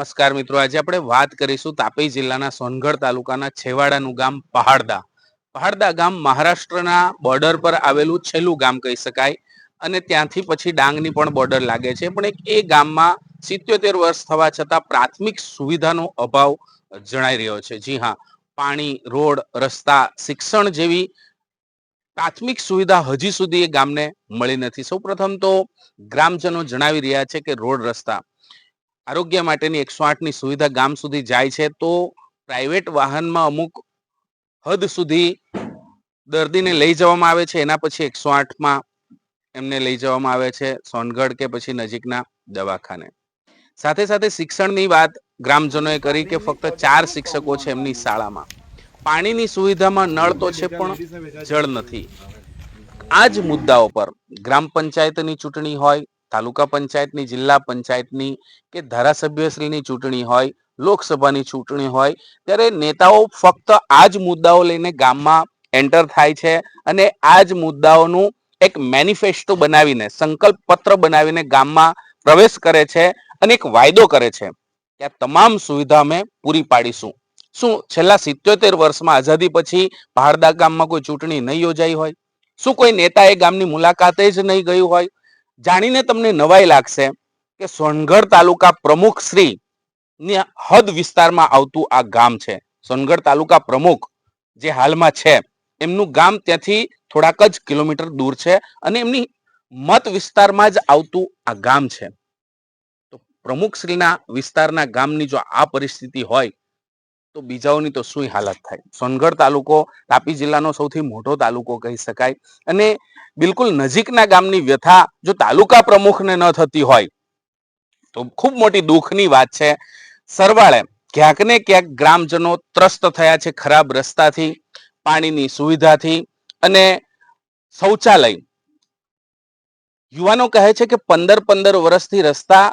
નમસ્કાર મિત્રો, આજે આપણે વાત કરીશું તાપી જિલ્લાના સોનગઢ તાલુકાના છેવાડાનું ગામ પહાડદા. પહાડદા ગામ મહારાષ્ટ્રના બોર્ડર પર આવેલું છેલ્લું ગામ કહી શકાય અને ત્યાંથી પછી ડાંગની પણ બોર્ડર લાગે છે. પણ એ ગામમાં 77 વર્ષ થવા છતાં પ્રાથમિક સુવિધાનો અભાવ જણાઈ રહ્યો છે. જી હા, પાણી, રોડ, રસ્તા, શિક્ષણ જેવી પ્રાથમિક સુવિધા હજી સુધી એ ગામને મળી નથી. સૌપ્રથમ તો ગ્રામજનો જણાવી રહ્યા છે કે રોડ, રસ્તા, આરોગ્ય માટેની 108 ની સુવિધા ગામ સુધી જાય છે તો પ્રાઇવેટ વાહનમાં અમુક હદ સુધી દર્દીને લઈ જવામાં આવે છે. એના પછી 108માં એમને લઈ જવામાં આવે છે સોનગઢ કે પછી નજીકના દવાખાને. સાથે સાથે શિક્ષણની વાત ગ્રામજનોએ કરી કે ફક્ત 4 શિક્ષકો છે એમની શાળામાં. પાણીની સુવિધામાં નળ તો છે પણ જળ નથી. આ જ મુદ્દાઓ પર ગ્રામ પંચાયતની ચૂંટણી હોય, તાલુકા પંચાયતની, જિલ્લા પંચાયતની કે ધારાસભ્યશ્રીની ચૂંટણી હોય, લોકસભાની ચૂંટણી હોય, ત્યારે નેતાઓ ફક્ત આ જ મુદ્દાઓ લઈને ગામમાં એન્ટર થાય છે અને આ જ મુદ્દાઓનું એક મેનિફેસ્ટો બનાવીને, સંકલ્પ પત્ર બનાવીને ગામમાં પ્રવેશ કરે છે અને એક વાયદો કરે છે કે આ તમામ સુવિધા અમે પૂરી પાડીશું. શું છેલ્લા 77 વર્ષમાં આઝાદી પછી પહાડદા ગામમાં કોઈ ચૂંટણી નહીં યોજાઈ હોય? શું કોઈ નેતા એ ગામની મુલાકાતે જ નહીં ગયું હોય? જાણીને તમને નવાઈ લાગશે કે સોનગઢ તાલુકા પ્રમુખ શ્રી ની હદ વિસ્તારમાં આવતું આ ગામ છે. સોનગઢ તાલુકા પ્રમુખ જે હાલમાં છે એમનું ગામ ત્યાંથી થોડાક જ કિલોમીટર દૂર છે અને એમની મત વિસ્તારમાં જ આવતું આ ગામ છે. તો પ્રમુખ શ્રીના વિસ્તારના ગામની જો આ પરિસ્થિતિ હોય તો બીજાઓની તો શું હાલત થાય. સોનગઢ તાલુકો તાપી જિલ્લાનો સૌથી મોટો તાલુકો કહી શકાય અને બિલકુલ નજીકના ગામની વ્યથા જો તાલુકા પ્રમુખને ન થતી હોય તો ખૂબ મોટી દુઃખની વાત છે. સરવાળે ક્યાંક ને ક્યાંક ગ્રામજનો ત્રસ્ત થયા છે ખરાબ રસ્તાથી, પાણીની સુવિધાથી અને શૌચાલય. યુવાનો કહે છે કે 15 વર્ષથી રસ્તા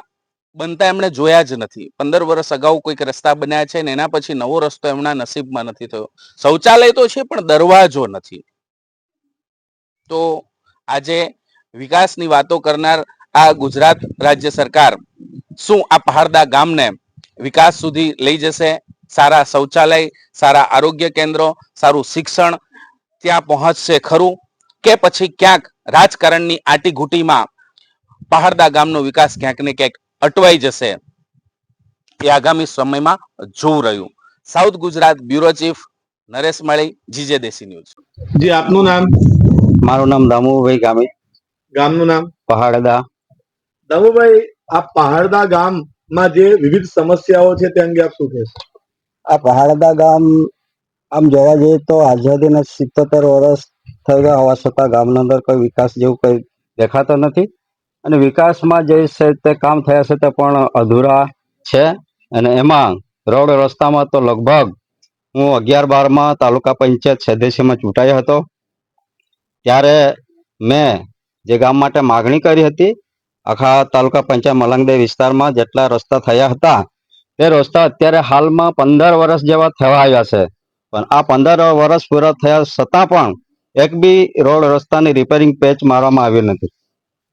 બનતા એમણે જોયા જ નથી. 15 વર્ષ અગાઉ કોઈક રસ્તા બન્યા છે ને એના પછી નવો રસ્તો એમના નસીબમાં નથી થયો. શૌચાલય તો છે પણ દરવાજો નથી. તો આજે વિકાસની વાતો કરનાર આ ગુજરાત રાજ્ય સરકાર શું આ પહાડદા ગામને વિકાસ સુધી લઈ જશે? સારા શૌચાલય, સારા આરોગ્ય કેન્દ્રો, સારું શિક્ષણ ત્યાં પહોંચશે ખરું કે પછી ક્યાંક રાજકારણની આટીઘૂટીમાં પહાડદા ગામનો વિકાસ ક્યાંક ને ક્યાંક અટવાઈ જશે? એ આગામી સમયમાં જોવું રહ્યું. South Gujarat bureau chief Naresh Mali, GJ Deshi news. જી, આપનું નામ? મારું નામ દામુભાઈ ગામી, ગામનું નામ? પહાડદા. દામુભાઈ, આ પહાડદા ગામમાં જે વિવિધ સમસ્યાઓ છે તે અંગે આપ શું કહેશો? આ પહાડદા ગામ આમ જોવા જઈએ તો આઝાદીના 77 વર્ષ થઈ ગયા હોવા છતાં ગામના અંદર કોઈ વિકાસ જેવું કંઈ દેખાતો નથી અને વિકાસમાં જે છે તે કામ થયા છે તે પણ અધૂરા છે. અને એમાં રોડ રસ્તામાં તો લગભગ હું 11-12માં તાલુકા પંચાયત સદસ્યમાં ચૂંટાયો હતો ત્યારે મેં જે ગામ માટે માગણી કરી હતી, આખા તાલુકા પંચાયત મલંગદે વિસ્તારમાં જેટલા રસ્તા થયા હતા તે રસ્તા અત્યારે હાલમાં 15 વર્ષ જેવા થવા આવ્યા છે. પણ આ 15 વર્ષ પૂરા થયા છતાં પણ એક બી રોડ રસ્તાની રિપેરિંગ પેચ મારવામાં આવ્યું નથી.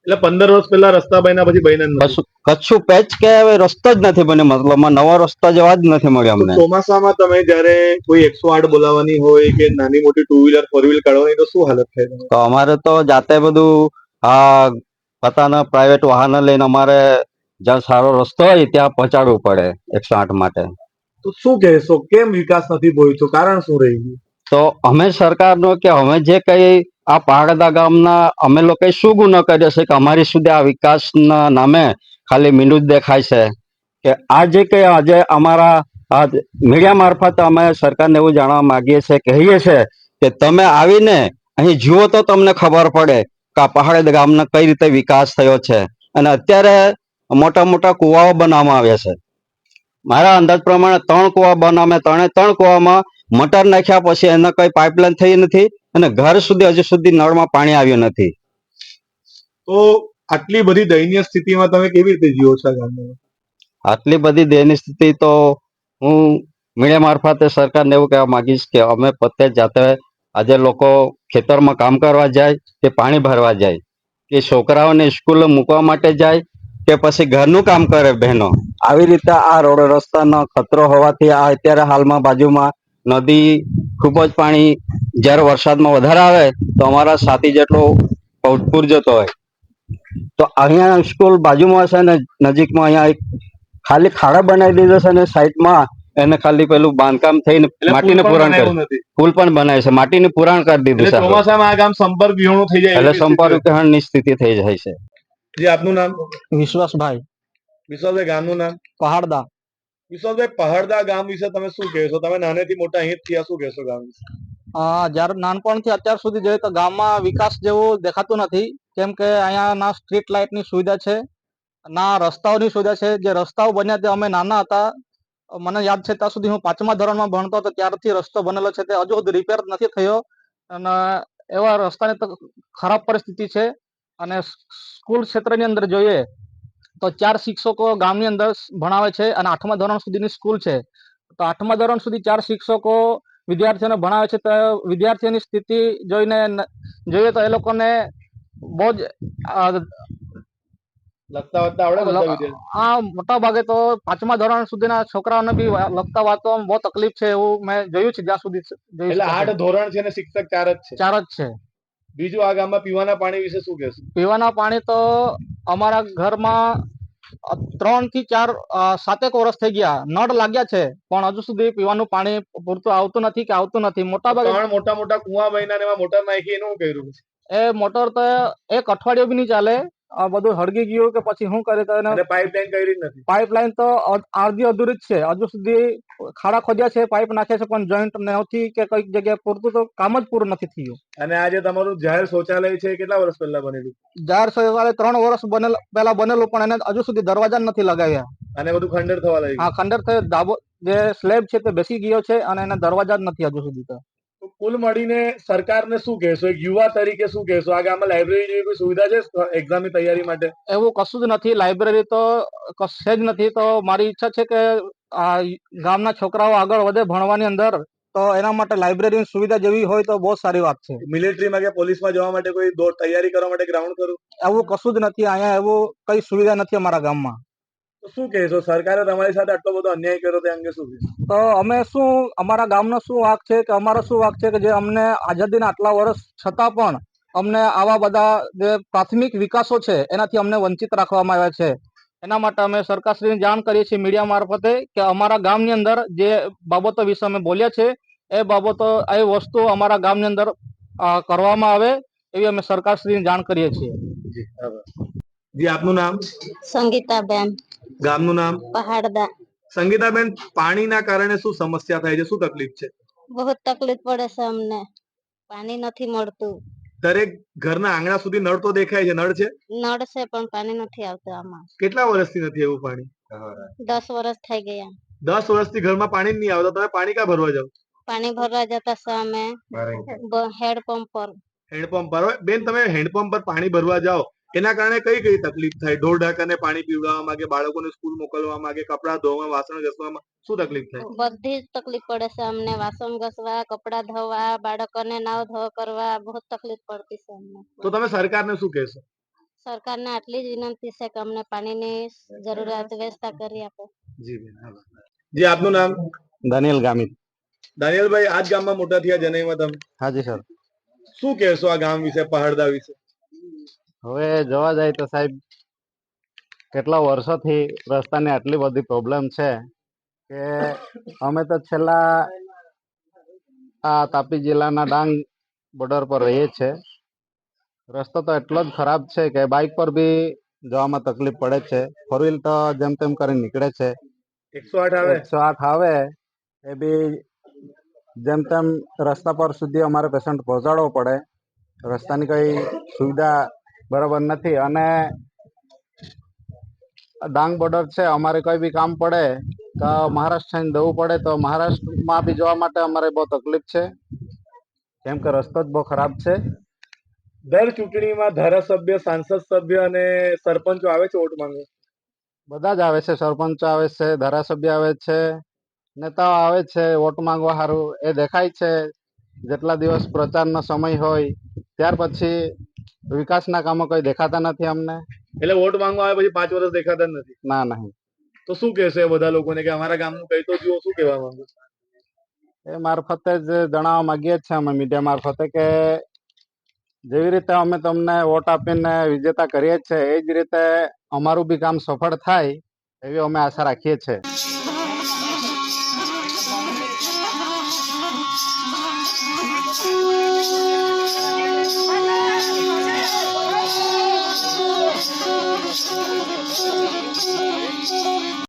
એટલે 15 વર્ષ પહેલા રસ્તા બન્યા પછી બન્યા નથી. કચ્છું પેચ કે રસ્તો જ નથી બન્યો, મતલબમાં નવો રસ્તો જેવા જ નથી મળ્યો અમને. ચોમાસામાં તમે જયારે કોઈ 108 બોલાવવાની હોય કે નાની મોટી 2 વ્હીલર 4 વ્હીલર કાઢવાની તો શું હાલત થાય? તો અમારે તો જાતે બધું પોતાના પ્રાઇવેટ વાહન લઈને અમારે જ્યાં સારો રસ્તો હોય ત્યાં પહોંચાડવું પડે 108 માટે. તો શું કહેશો, કેમ વિકાસ નથી પહોંચ્યો? કારણ શું રહી ગયું? તો અમે સરકારનો કે અમે જે કઈ આ પહાડદા ગામના અમે લોકો શું ગુનો કર્યો છે કે અમારી સુધી આ વિકાસના નામે ખાલી મીંડું જ દેખાય છે? કે આ જે કઈ આજે અમારા મીડિયા મારફત અમે સરકારને એવું જાણવા માંગીએ છીએ, કહીએ છીએ કે તમે આવીને અહીં જુઓ તો તમને ખબર પડે કે આ પહાડદા ગામના કઈ રીતે વિકાસ થયો છે. અને અત્યારે મોટા મોટા કુવાઓ બનાવવામાં આવ્યા છે. મારા અંદાજ પ્રમાણે 3 કુવા બનાવે, 3 કુવામાં મોટર નાખ્યા પછી એના કઈ પાઇપલાઇન થઈ નથી અને ઘર સુધી હજુ સુધી નળમાં પાણી આવ્યું નથી. તો આટલી બધી દયનીય સ્થિતિમાં તમે કેવી રીતે જીવો છો ગામમાં? આટલી બધી દયનીય સ્થિતિ તો હું મીડિયા મારફતે સરકારને એવું કહેવા માંગીશ કે અમે પોતે જાતે આજે લોકો ખેતરમાં કામ કરવા જાય કે પાણી ભરવા જાય કે છોકરાઓને સ્કૂલે મૂકવા માટે જાય કે પછી ઘરનું કામ કરે બહેનો. આવી રીતે આ રોડ રસ્તાનો ખતરો હોવાથી આ અત્યારે હાલમાં બાજુમાં નદી ખૂબ જ પાણી જ્યારે વરસાદમાં વધારે આવે તો અમારા છાતી જેટલો પૂર જતો હોય. તો અહીંયા સ્કૂલ બાજુમાં છે ને નજીકમાં અહીંયા એક ખાલી ખાડા બનાવી દીધો છે અને સાઈડમાં એને ખાલી પેલું બાંધકામ થઈને માટીને પુરાણ કરી પુલ પણ બનાવે છે, માટીને પુરાણ કરી દીધું છે. ચોમાસામાં આ ગામ સંપર્ક વિહોણું થઈ જાય એટલે સંપર્ક વિહોણની સ્થિતિ થઈ જાય છે. જી આપનું નામ? વિશ્વાસભાઈ. વિશ્વાસભાઈ, ગામનું નામ? પહાડદા. વિશ્વાસભાઈ, પહાડદા ગામ વિશે તમે શું કહેશો? તમે નાનેથી મોટા અહીં જ થયા, શું કહેશો ગામ વિશે? જ્યારે નાનપણથી અત્યાર સુધી જોઈએ તો ગામમાં વિકાસ જેવું દેખાતું નથી, કેમ કે અહીંયા ના સ્ટ્રીટ લાઇટની સુવિધા છે, ના રસ્તાઓની સુવિધા છે. જે રસ્તાઓ બન્યા તે અમે નાના હતા, મને યાદ છે ત્યાં સુધી હું 5મા ધોરણમાં ભણતો હતો ત્યારથી રસ્તો બનેલો છે, તે હજુ સુધી રિપેર નથી થયો અને એવા રસ્તાની તો ખરાબ પરિસ્થિતિ છે. અને સ્કૂલ ક્ષેત્રની અંદર જોઈએ તો 4 શિક્ષકો ગામની અંદર ભણાવે છે અને 8મા ધોરણ સુધીની સ્કૂલ છે. તો 8મા ધોરણ સુધી 4 શિક્ષકો વિદ્યાર્થીઓને ભણાવે છે. તો વિદ્યાર્થીઓની સ્થિતિ જોઈએ તો એ લોકોને બહુ જ લખતા વાંચતા આવડે બધા વિદ્યાર્થી? આ મોટા ભાગે તો 5મા ધોરણ સુધીના છોકરાઓને બી લખતા વાંચવામાં બહુ તકલીફ છે એવું મેં જોયું છે જ્યાં સુધી. એટલે 8 ધોરણ છે અને શિક્ષક 4 જ છે? 4 જ છે. બીજું આ ગામમાં પીવાના પાણી વિશે શું કહેશો? પીવાના પાણી તો અમારા ઘરમાં 3 થી 4 7 વર્ષ થઈ ગયા, નળ લાગ્યા છે પણ હજુ સુધી પીવાનું પાણી પૂરતું આવતું નથી કે આવતું નથી. મોટા ભાગે 3 મોટા મોટા કુવા બન્યા ને એમાં મોટર નાખી એનું કર્યું? એ મોટર તો એક અઠવાડિયું બી નહીં ચાલે, બધું હળગી ગયું કે પછી શું કરે. તો એને પાઇપલાઇન કરી નથી? પાઇપલાઇન તો અડધી અધૂરી જ છે, હજુ સુધી ખાડા ખોદ્યા છે, પાઇપ નાખ્યા છે પણ જોઈન્ટ નથી કે કઈક જગ્યાએ પૂરતું તો કામ જ પૂરું નથી થયું. અને આ જે તમારું જાહેર શૌચાલય છે કેટલા વર્ષ પહેલા બનેલું? જાહેર શૌચાલય 3 વર્ષ પહેલા બનેલું પણ એને હજુ સુધી દરવાજા નથી લગાવ્યા. અને બધું ખંડર થવા લાગ્યું? હા, ખંડર થયો, ધાબો જે સ્લેબ છે તે બેસી ગયો છે અને એને દરવાજા જ નથી હજુ સુધી. તો કુલ મળીને સરકારને શું કહેશો? એક યુવા તરીકે શું કહેશો? આ ગામમાં લાઇબ્રેરી જેવી કોઈ સુવિધા છે એક્ઝામની તૈયારી માટે? એવું કશું જ નથી, લાઇબ્રેરી તો કશે જ નથી. તો મારી ઈચ્છા છે કે આ ગામના છોકરાઓ આગળ વધે ભણવાની અંદર, તો એના માટે લાઇબ્રેરીની સુવિધા જેવી હોય તો બહુ સારી વાત છે. મિલિટરીમાં કે પોલીસમાં જવા માટે કોઈ તૈયારી કરવા માટે ગ્રાઉન્ડ કરું? એવું કશું જ નથી અહીંયા, એવું કઈ સુવિધા નથી અમારા ગામમાં. તો શું કહેશો? સરકારે તમારી સાથે આટલો બધો અન્યાય કર્યો તે અંગે શું કહેશો? તો અમે શું, અમારા ગામનો શું વાંક છે કે અમારો શું વાંક છે કે જે અમને આઝાદીના આટલા વર્ષ છતાં પણ અમને આવા બધા જે પ્રાથમિક વિકાસો છે એનાથી અમને વંચિત રાખવામાં આવ્યા છે. એના માટે અમે સરકારશ્રીને જાણ કરીએ છીએ મીડિયા મારફતે કે અમારા ગામની અંદર જે બાબતો વિશે અમે બોલ્યા છે એ બાબતો, એ વસ્તુ અમારા ગામની અંદર કરવામાં આવે એવી અમે સરકારશ્રીને જાણ કરીએ છીએ. જી આપનું નામ? સંગીતાબેન. ગામનું નામ? પહાડદા. સંગીતાબેન, પાણીના કારણે શું સમસ્યા થાય છે, શું તકલીફ છે? બહુ તકલીફ પડે છે અમને, પાણી નથી મળતું. દરેક ઘરના આંગણા સુધી નળ તો દેખાય છે, નળ છે? નળ છે પણ પાણી નથી આવતું આમાં. કેટલા વર્ષથી નથી એવું પાણી? 10 વર્ષ થઈ ગયા. 10 વર્ષથી ઘરમાં પાણી જ નહીં આવતા, તમે પાણી ક્યાં ભરવા જાવ? પાણી ભરવા જતા છે અમે હેન્ડપંપ પર. હેન્ડપંપ પર? બેન, તમે હેન્ડપંપ પર પાણી ભરવા જાઓ એના કારણે કઈ કઈ તકલીફ થાય? ઢોર ઢાકરને પાણી પીવડાવવામાં કે બાળકોને સ્કૂલ મોકલવામાં કે કપડાં ધોવામાં, વાસણ ઘસવામાં શું તકલીફ થાય? બધી જ તકલીફ પડે છે અમને, વાસણ ઘસવા, કપડાં ધોવા, બાળકોને નાવ ધોવા કરવા, બહુ તકલીફ પડતી છે અમને. તો તમે સરકારને શું કહેશો? સરકારને આટલી જ વિનંતી છે કે અમને પાણીની જરૂરિયાત વ્યવસ્થા કરી આપે. જી બેન, જી આપનું નામ? દાનિયેલ ગામિત. દાનિયેલભાઈ, આ જ ગામમાં મોટા થયા જનઈમાં તમે? હાજી સર. શું કહેશો આ ગામ વિશે, પહાડદા વિશે? હવે જોવા જાય તો સાહેબ, કેટલા વર્ષોથી રસ્તાની આટલી બધી પ્રોબ્લેમ છે કે અમે તો છેલ્લા આ તાપી જિલ્લાના ડાંગ બોર્ડર પર રહીએ છીએ. રસ્તો તો એટલો જ ખરાબ છે કે બાઇક પર બી જવામાં તકલીફ પડે છે. 4 વ્હીલ તો જેમ તેમ કરીને નીકળે છે. 108 આવે? 108 આવે એ બી જેમ તેમ રસ્તા પર સુધી અમારે પેશન્ટ પહોંચાડવો પડે. રસ્તાની કઈ સુવિધા બરાબર નથી. અને ડાંગ બોર્ડર છે, અમારે કોઈ બી કામ પડે તો મહારાષ્ટ્ર જવું પડે, તો મહારાષ્ટ્રમાં બી જવા માટે અમારે બહુ તકલીફ છે કેમ કે રસ્તો જ બહુ ખરાબ છે. દર ચૂંટણીમાં ધારાસભ્ય, સાંસદ સભ્ય અને સરપંચો આવે છે વોટ માંગવા? બધા જ આવે છે, સરપંચો આવે છે, ધારાસભ્ય આવે છે, નેતાઓ આવે છે વોટ માંગવા સારું. એ દેખાય છે જેટલા દિવસ પ્રચારનો સમય હોય ત્યાર પછી વિકાસના કામો કોઈ દેખાતા નથી અમને. એટલે વોટ માંગવા આવે પછી 5 વર્ષ દેખાતા જ નથી. ના નહીં. તો શું કહેશે બધા લોકોને કે અમારા ગામનું કઈ તો જુઓ, શું કહેવા માંગુ? એ મારફતે જ જણાવવા માંગીએ છીએ અમે મીડિયા મારફતે કે જેવી રીતે અમે તમને વોટ આપીને વિજેતા કરીએ છીએ એ જ રીતે અમારું બી કામ સફળ થાય એવી અમે આશા રાખીએ છીએ.